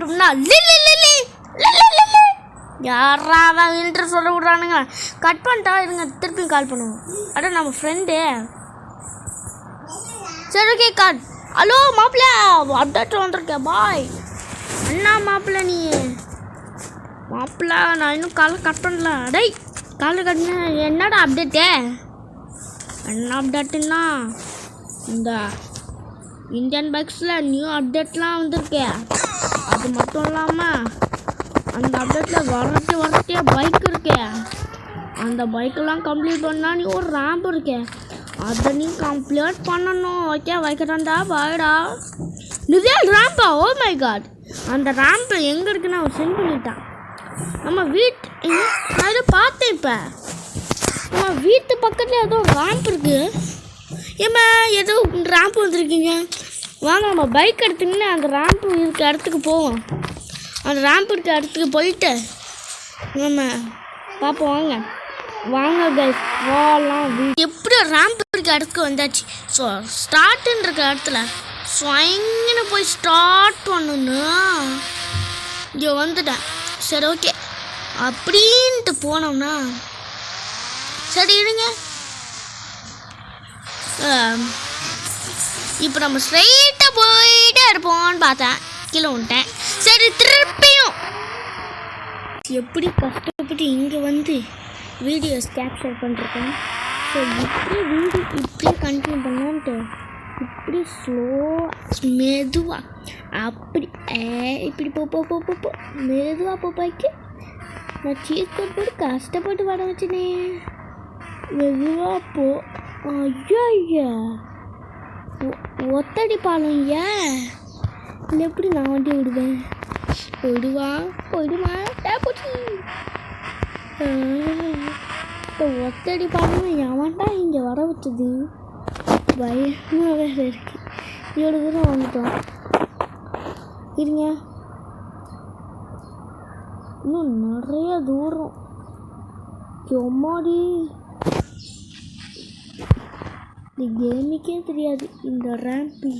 போட்டோம்னா யாரா இன்ட்ரெஸ்ட் சொல்ல விட்றானுங்க. கட் பண்ணிட்டா இருங்க, திருப்பியும் கால் பண்ணுவோம். அட நம்ம ஃப்ரெண்டு. சரி ஓகே கால். ஹலோ மாப்பிள்ள, அப்டேட் வந்திருக்கேன் பாய். அண்ணா மாப்பிள்ள நீ மாப்பிள்ள, நான் இன்னும் காலை கட் பண்ணல. டேய் காலை கட்டின என்னடா அப்டேட்டு? என்ன அப்டேட்டுன்னா இந்த இந்தியன் பைக்ஸில் நியூ அப்டேட்லாம் வந்திருக்கு. அது மட்டும் இல்லாமல் அந்த அப்டேட்டில் வரட்டிய பைக் இருக்கு. அந்த பைக்கெல்லாம் கம்ப்ளீட் பண்ணால் நீ ஒரு ரேம்ப் இருக்கு, அதை நீ கம்ப்ளீட் பண்ணணும். ஓகே வைக்கிறேன்டா, பாய்டா. நிறைய ரேம்பா? ஓ மை காட், அந்த ரேம்பு எங்கே இருக்குன்னு அவன் சென்ட் பண்ணிட்டான். நம்ம நான் இதை பார்த்தேன். இப்போ நம்ம வீட்டு பக்கத்தில் ஏதோ ரேம்ப் இருக்குது. ஏம்மா ஏதோ ரேம்ப் வந்துருக்கீங்க, வாங்க நம்ம பைக் எடுத்துக்கின்னு அந்த ரேம்ப் இருக்க இடத்துக்கு போவோம். அந்த ரேம்ப் இருக்க இடத்துக்கு போயிட்டு நம்ம பார்ப்போம். வாங்க வாங்க கைஸ் போகலாம். எப்படி ரேம்ப் இருக்க இடத்துக்கு வந்தாச்சு. ஸோ ஸ்டார்ட்டுன்னு இருக்க இடத்துல ஸ்வைங்கன்னு போய் ஸ்டார்ட் பண்ணணும்னா இங்கே வந்துட்டேன். சரி ஓகே அப்படின்ட்டு போனோம்னா சரி இருங்க. இப்போ நம்ம ஸ்ட்ரைட்டாக போயிட்டே இருப்போம்னு பார்த்தேன், கீழே விட்டேன். சரி திருப்பியும் எப்படி கஷ்டப்பட்டு இங்கே வந்து வீடியோஸ் கேப்சர் பண்ணிருக்கேன். ஸோ இப்படி வீடியோ இப்படியே கண்டினியூ பண்ணலான்ட்டு இப்படி ஸ்லோவாக மெதுவாக அப்படி இப்படி போ மெதுவாக போப்பாய்க்கு நான் சீஸ் கோட் போட்டு கஷ்டப்பட்டு வர வச்சுனே. மெதுவாக போ. ஐயா ஒத்தடி பாலம் ஏன் இல்லை, எப்படி நான் வண்டி விடுவேன்? போயிடுவா போச்சு. இப்போ ஒத்தடி பாலம் எவன்டா இங்கே வர வச்சது? பயமாக வேறு இருக்கு. இவ்வளோ தூரம் வந்துட்டோம். இருங்க இன்னும் நிறைய தூரம். எம்மாடி இந்த கேமுக்கே தெரியாது இந்த ரேம்பி.